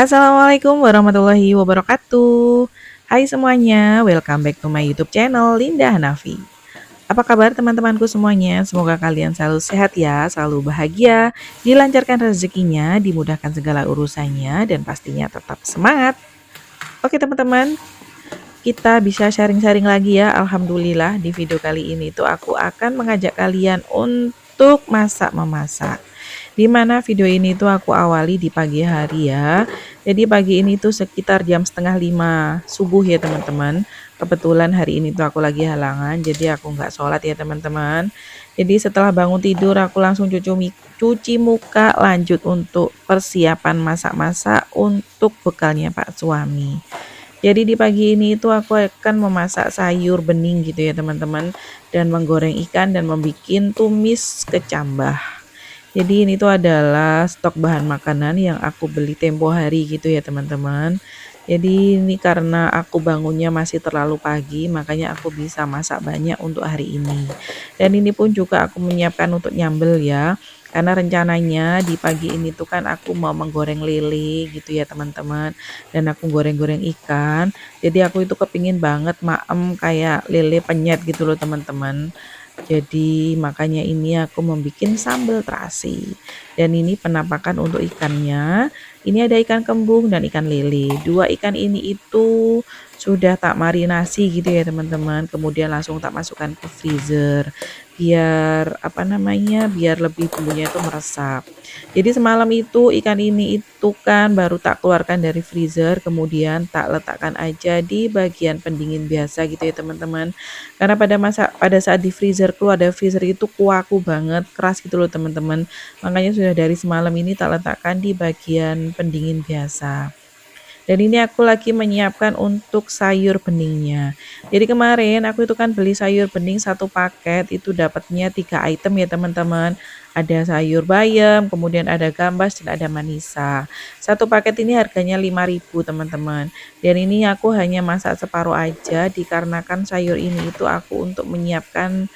Assalamualaikum warahmatullahi wabarakatuh. Hai semuanya, welcome back to my YouTube channel Linda Hanafi. Apa kabar teman-temanku semuanya? Semoga kalian selalu sehat ya, selalu bahagia, dilancarkan rezekinya, dimudahkan segala urusannya, dan pastinya tetap semangat. Oke teman-teman, kita bisa sharing-sharing lagi ya. Alhamdulillah di video kali ini tuh aku akan mengajak kalian untuk masak-memasak. Di mana video ini tuh aku awali di pagi hari ya. Jadi pagi ini tuh sekitar jam setengah 5 subuh ya teman-teman. Kebetulan hari ini tuh aku lagi halangan, jadi aku nggak sholat ya teman-teman. Jadi setelah bangun tidur aku langsung cuci muka, lanjut untuk persiapan masak-masak untuk bekalnya Pak suami. Jadi di pagi ini itu aku akan memasak sayur bening gitu ya teman-teman, dan menggoreng ikan dan membuat tumis kecambah. Jadi ini tuh adalah stok bahan makanan yang aku beli tempo hari gitu ya teman-teman. Jadi ini karena aku bangunnya masih terlalu pagi, makanya aku bisa masak banyak untuk hari ini. Dan ini pun juga aku menyiapkan untuk nyambel ya. Karena rencananya di pagi ini tuh kan aku mau menggoreng lele gitu ya teman-teman. Dan aku goreng-goreng ikan. Jadi aku itu kepingin banget maem kayak lele penyet gitu loh teman-teman. Jadi makanya ini aku membuat sambal terasi. Dan ini penampakan untuk ikannya. Ini ada ikan kembung dan ikan lele. Dua ikan ini itu sudah tak marinasi gitu ya teman-teman. Kemudian langsung tak masukkan ke freezer. Biar apa namanya? Biar lebih bumbunya itu meresap. Jadi semalam itu ikan ini itu kan baru tak keluarkan dari freezer. Kemudian tak letakkan aja di bagian pendingin biasa gitu ya teman-teman. Karena pada saat di freezer keluar dari freezer itu kuaku banget, keras gitu loh teman-teman. Makanya sudah dari semalam ini tak letakkan di bagian pendingin biasa. Dan ini aku lagi menyiapkan untuk sayur beningnya. Jadi kemarin aku itu kan beli sayur bening satu paket, itu dapatnya 3 item ya teman-teman. Ada sayur bayam, kemudian ada gambas dan ada manisa. Satu paket ini harganya 5.000 teman-teman. Dan ini aku hanya masak separuh aja dikarenakan sayur ini itu aku untuk menyiapkan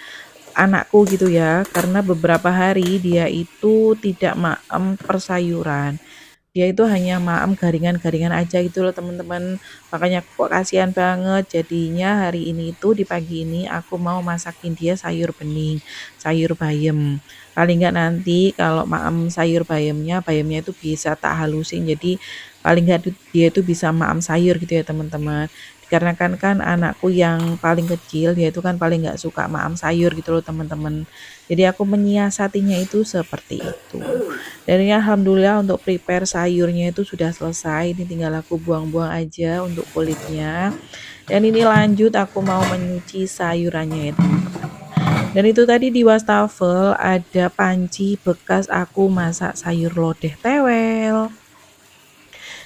anakku gitu ya. Karena beberapa hari dia itu tidak maem persayuran. Dia itu hanya maem garingan-garingan aja gitu loh teman-teman. Makanya kok kasihan banget. Jadinya hari ini itu di pagi ini aku mau masakin dia sayur bening, sayur bayam. Paling nggak nanti kalau maem sayur bayamnya itu bisa tak halusin. Jadi paling nggak dia itu bisa maem sayur gitu ya teman-teman. Dikarenakan kan anakku yang paling kecil dia itu kan paling nggak suka maem sayur gitu loh teman-teman. Jadi aku menyiasatinya itu seperti itu. Dan ini alhamdulillah untuk prepare sayurnya itu sudah selesai. Ini tinggal aku buang-buang aja untuk kulitnya. Dan ini lanjut aku mau menyuci sayurannya ya teman-teman. Dan itu tadi di wastafel ada panci bekas aku masak sayur lodeh tewel.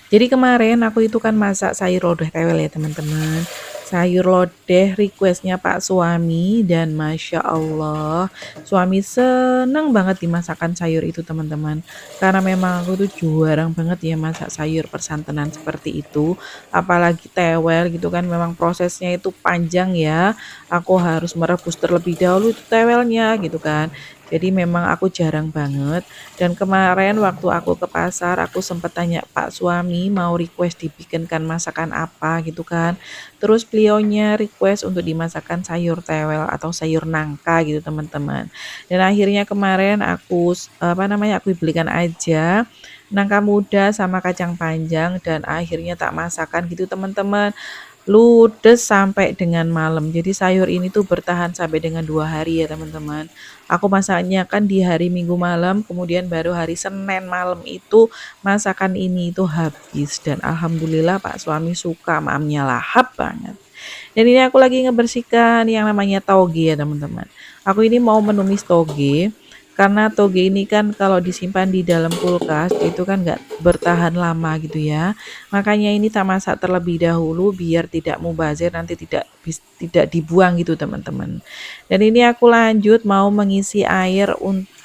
Jadi kemarin aku itu kan masak sayur lodeh tewel ya teman-teman. Sayur lodeh requestnya Pak suami dan Masya Allah suami seneng banget dimasakkan sayur itu teman-teman. Karena memang aku tuh jarang banget ya masak sayur persantenan seperti itu. Apalagi tewel gitu kan memang prosesnya itu panjang ya. Aku harus merebus terlebih dahulu itu tewelnya gitu kan. Jadi memang aku jarang banget. Dan kemarin waktu aku ke pasar, aku sempat tanya Pak suami mau request dibikinkan masakan apa gitu kan. Terus beliaunya request untuk dimasakkan sayur tewel atau sayur nangka gitu teman-teman. Dan akhirnya kemarin aku belikan aja nangka muda sama kacang panjang dan akhirnya tak masakan gitu teman-teman. Ludes sampai dengan malam. Jadi sayur ini tuh bertahan sampai dengan 2 hari ya teman-teman. Aku masaknya kan di hari Minggu malam, kemudian baru hari Senin malam itu masakan ini itu habis. Dan alhamdulillah Pak suami suka, mamnya lahap banget. Dan ini aku lagi ngebersihkan yang namanya toge ya teman-teman. Aku ini mau menumis toge. Karena toge ini kan kalau disimpan di dalam kulkas itu kan nggak bertahan lama gitu ya. Makanya ini tak masak terlebih dahulu biar tidak mubazir nanti tidak dibuang gitu teman-teman. Dan ini aku lanjut mau mengisi air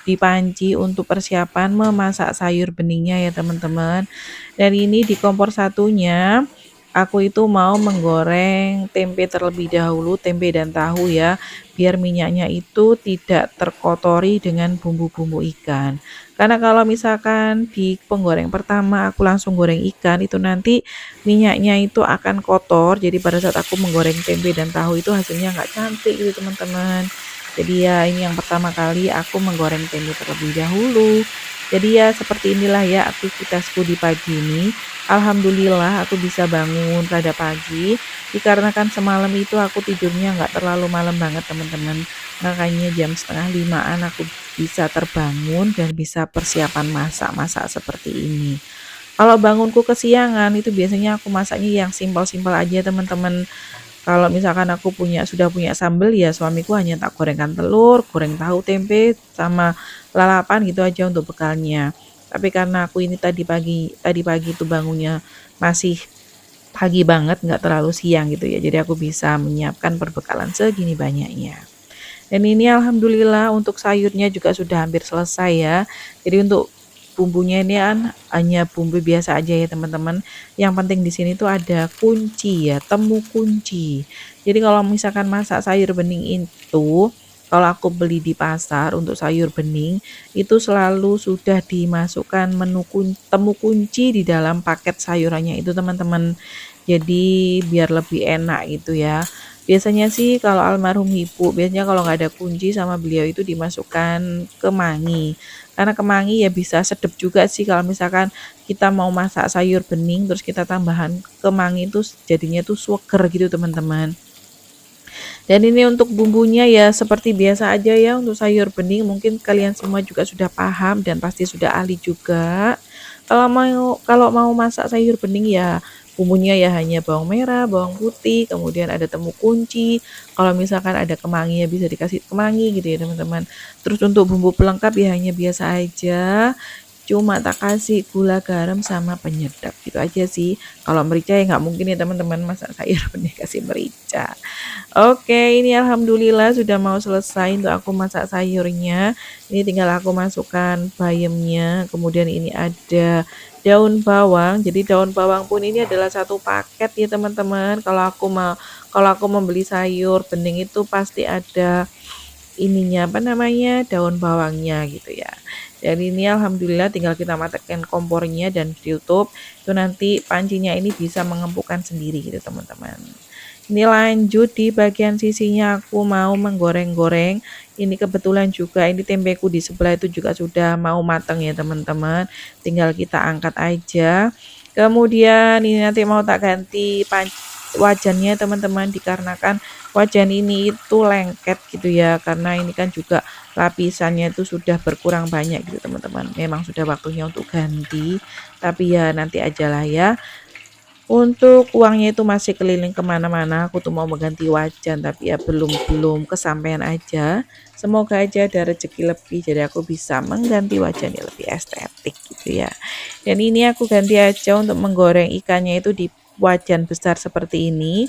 di panci untuk persiapan memasak sayur beningnya ya teman-teman. Dan ini di kompor satunya aku itu mau menggoreng tempe terlebih dahulu, tempe dan tahu ya, biar minyaknya itu tidak terkotori dengan bumbu-bumbu ikan. Karena kalau misalkan di penggoreng pertama aku langsung goreng ikan, itu nanti minyaknya itu akan kotor, jadi pada saat aku menggoreng tempe dan tahu itu hasilnya nggak cantik gitu teman-teman. Jadi ya ini yang pertama kali aku menggoreng tempe terlebih dahulu. Jadi ya seperti inilah ya aktivitasku di pagi ini. Alhamdulillah aku bisa bangun pada pagi, dikarenakan semalam itu aku tidurnya nggak terlalu malam banget teman-teman. Makanya jam setengah limaan aku bisa terbangun dan bisa persiapan masak-masak seperti ini. Kalau bangunku kesiangan itu biasanya aku masaknya yang simpel-simpel aja teman-teman. Kalau misalkan aku sudah punya sambel ya suamiku hanya tak gorengkan telur, goreng tahu, tempe, sama lalapan gitu aja untuk bekalnya. Tapi karena aku ini tadi pagi itu bangunnya masih pagi banget, nggak terlalu siang gitu ya. Jadi aku bisa menyiapkan perbekalan segini banyaknya. Dan ini alhamdulillah untuk sayurnya juga sudah hampir selesai ya. Jadi untuk bumbunya ini kan hanya bumbu biasa aja ya teman-teman. Yang penting di sini tuh ada kunci ya, temu kunci. Jadi kalau misalkan masak sayur bening itu, kalau aku beli di pasar untuk sayur bening, itu selalu sudah dimasukkan temu kunci di dalam paket sayurannya itu teman-teman. Jadi biar lebih enak gitu ya. Biasanya sih kalau almarhum ibu, biasanya kalau nggak ada kunci sama beliau itu dimasukkan kemangi. Karena kemangi ya bisa sedep juga sih kalau misalkan kita mau masak sayur bening terus kita tambahan kemangi itu jadinya tuh seger gitu teman-teman. Dan ini untuk bumbunya ya seperti biasa aja ya untuk sayur bening, mungkin kalian semua juga sudah paham dan pasti sudah ahli juga. Kalau mau masak sayur bening ya bumbunya ya hanya bawang merah, bawang putih, kemudian ada temu kunci. Kalau misalkan ada kemangi ya bisa dikasih kemangi gitu ya teman-teman. Terus untuk bumbu pelengkap ya hanya biasa aja. Cuma tak kasih gula, garam, sama penyedap gitu aja sih. Kalau merica ya nggak mungkin ya teman-teman masak sayur bening kasih merica. Oke, ini alhamdulillah sudah mau selesai untuk aku masak sayurnya. Ini tinggal aku masukkan bayamnya. Kemudian ini ada daun bawang. Jadi daun bawang pun ini adalah satu paket ya teman-teman. Kalau aku membeli sayur bening itu pasti ada ininya apa namanya daun bawangnya gitu ya. Dan ini alhamdulillah tinggal kita matikan kompornya dan ditutup. Itu nanti pancinya ini bisa mengempukkan sendiri gitu teman-teman. Ini lanjut di bagian sisinya aku mau menggoreng-goreng. Ini kebetulan juga ini tempeku di sebelah itu juga sudah mau matang ya teman-teman. Tinggal kita angkat aja. Kemudian ini nanti mau tak ganti wajannya teman-teman, dikarenakan wajan ini itu lengket gitu ya. Karena ini kan juga lapisannya itu sudah berkurang banyak gitu teman-teman. Memang sudah waktunya untuk ganti. Tapi ya nanti ajalah ya. Untuk uangnya itu masih keliling kemana-mana, aku tuh mau mengganti wajan tapi ya belum kesampaian aja. Semoga aja ada rezeki lebih jadi aku bisa mengganti wajan yang lebih estetik gitu ya. Dan ini aku ganti aja untuk menggoreng ikannya itu di wajan besar seperti ini.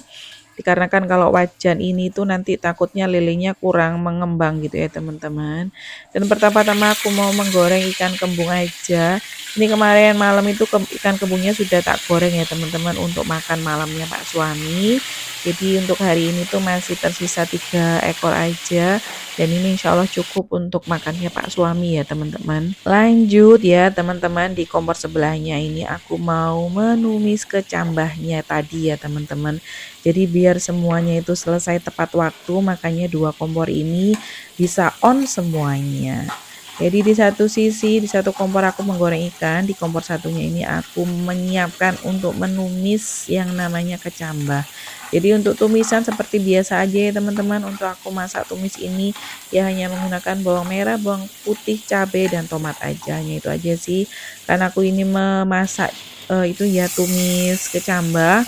Dikarenakan kalau wajan ini tuh nanti takutnya lilingnya kurang mengembang gitu ya teman-teman. Dan pertama-tama aku mau menggoreng ikan kembung aja. Ini kemarin malam itu ikan kembungnya sudah tak goreng ya teman-teman untuk makan malamnya Pak suami. Jadi untuk hari ini tuh masih tersisa 3 ekor aja. Dan ini insya Allah cukup untuk makannya Pak suami ya teman-teman. Lanjut ya teman-teman, di kompor sebelahnya ini aku mau menumis kecambahnya tadi ya teman-teman. Jadi biar semuanya itu selesai tepat waktu, makanya 2 kompor ini bisa on semuanya. Jadi di satu sisi, di satu kompor aku menggoreng ikan, di kompor satunya ini aku menyiapkan untuk menumis yang namanya kecambah. Jadi untuk tumisan seperti biasa aja ya teman-teman. Untuk aku masak tumis ini ya hanya menggunakan bawang merah, bawang putih, cabai, dan tomat aja. Hanya itu aja sih. Karena aku ini memasak itu ya tumis kecambah.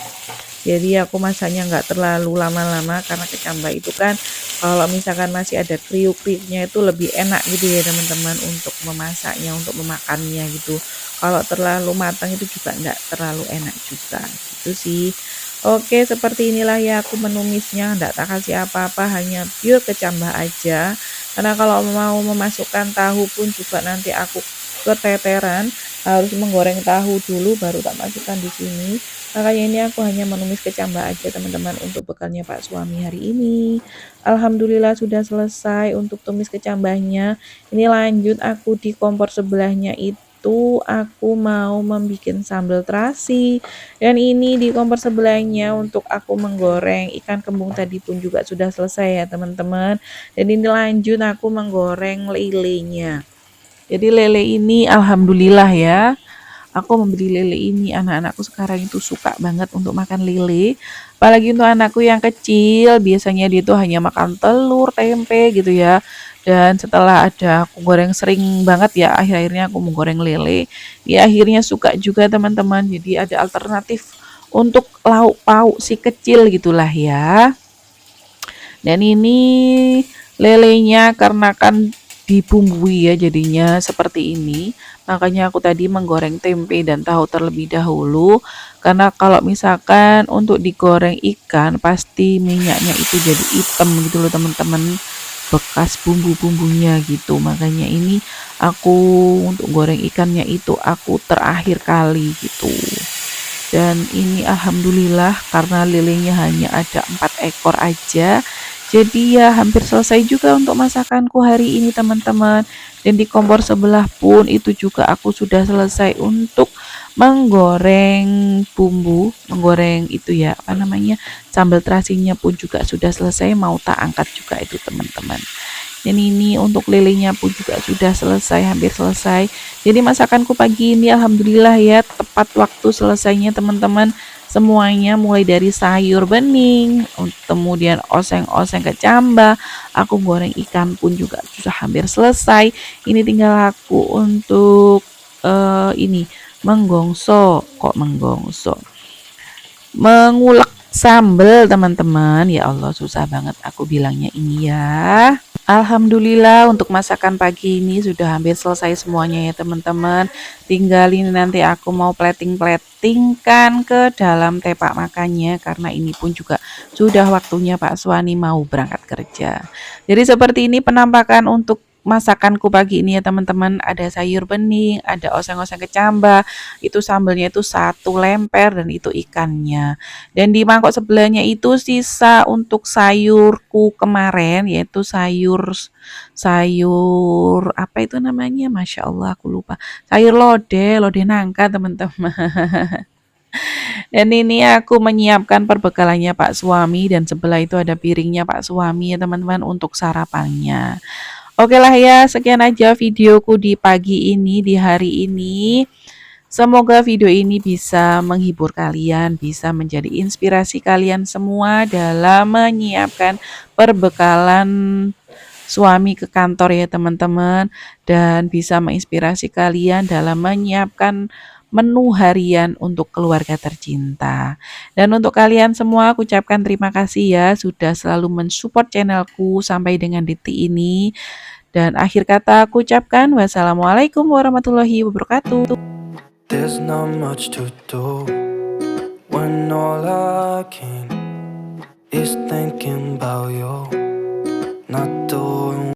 Jadi aku masaknya nggak terlalu lama-lama karena kecambah itu kan kalau misalkan masih ada kriuk-kriuknya itu lebih enak gitu ya teman-teman untuk memasaknya, untuk memakannya gitu. Kalau terlalu matang itu juga nggak terlalu enak juga gitu sih. Oke, seperti inilah ya aku menumisnya, nggak tak kasih apa-apa, hanya pure kecambah aja. Karena kalau mau memasukkan tahu pun juga nanti aku keteteran, harus menggoreng tahu dulu baru tak masukkan di sini. Makanya ini aku hanya menumis kecambah aja teman-teman untuk bekalnya Pak suami hari ini. Alhamdulillah sudah selesai untuk tumis kecambahnya. Ini lanjut aku di kompor sebelahnya itu aku mau membuat sambal terasi, dan ini di kompor sebelahnya untuk aku menggoreng ikan kembung tadi pun juga sudah selesai ya teman-teman. Dan ini lanjut aku menggoreng lelenya. Jadi lele ini alhamdulillah ya, aku membeli lele ini, anak-anakku sekarang itu suka banget untuk makan lele. Apalagi untuk anakku yang kecil, biasanya dia tuh hanya makan telur, tempe gitu ya. Dan setelah ada aku goreng sering banget ya, akhir-akhirnya aku menggoreng lele. Dia akhirnya suka juga teman-teman. Jadi ada alternatif untuk lauk pauk si kecil gitulah ya. Dan ini lelenya karena kan dibumbui ya jadinya seperti ini. Makanya aku tadi menggoreng tempe dan tahu terlebih dahulu. Karena kalau misalkan untuk digoreng ikan pasti minyaknya itu jadi hitam gitu loh teman-teman. Bekas bumbu-bumbunya gitu. Makanya ini aku untuk goreng ikannya itu aku terakhir kali gitu. Dan ini alhamdulillah karena lelenya hanya ada 4 ekor aja, jadi ya hampir selesai juga untuk masakanku hari ini teman-teman. Dan di kompor sebelah pun itu juga aku sudah selesai untuk menggoreng bumbu, menggoreng itu ya apa namanya, sambal terasinya pun juga sudah selesai, mau tak angkat juga itu teman-teman. Dan ini untuk lelenya pun juga sudah selesai, hampir selesai. Jadi masakanku pagi ini alhamdulillah ya tepat waktu selesainya teman-teman. Semuanya mulai dari sayur bening, kemudian oseng-oseng kecambah, aku goreng ikan pun juga sudah hampir selesai. Ini tinggal aku untuk ini mengulek sambel teman-teman. Ya Allah susah banget aku bilangnya ini ya. Alhamdulillah untuk masakan pagi ini sudah hampir selesai semuanya ya teman-teman. Tinggal ini nanti aku mau plating-platingkan ke dalam tepak makannya karena ini pun juga sudah waktunya Pak Suwani mau berangkat kerja. Jadi seperti ini penampakan untuk masakanku pagi ini ya teman-teman. Ada sayur bening, ada oseng-oseng kecambah, itu sambelnya itu satu lemper dan itu ikannya. Dan di mangkok sebelahnya itu sisa untuk sayurku kemarin, yaitu sayur sayur apa itu namanya? Masya Allah aku lupa. Sayur lodeh, lodeh nangka teman-teman. Dan ini aku menyiapkan perbekalannya Pak suami dan sebelah itu ada piringnya Pak suami ya teman-teman untuk sarapannya. Oke lah ya, sekian aja videoku di pagi ini, di hari ini. Semoga video ini bisa menghibur kalian, bisa menjadi inspirasi kalian semua dalam menyiapkan perbekalan suami ke kantor ya teman-teman, dan bisa menginspirasi kalian dalam menyiapkan menu harian untuk keluarga tercinta. Dan untuk kalian semua aku ucapkan terima kasih ya sudah selalu mensupport channelku sampai dengan detik ini. Dan akhir kata aku ucapkan wassalamualaikum warahmatullahi wabarakatuh. There's not much to do when all I can is thinking about you, not doing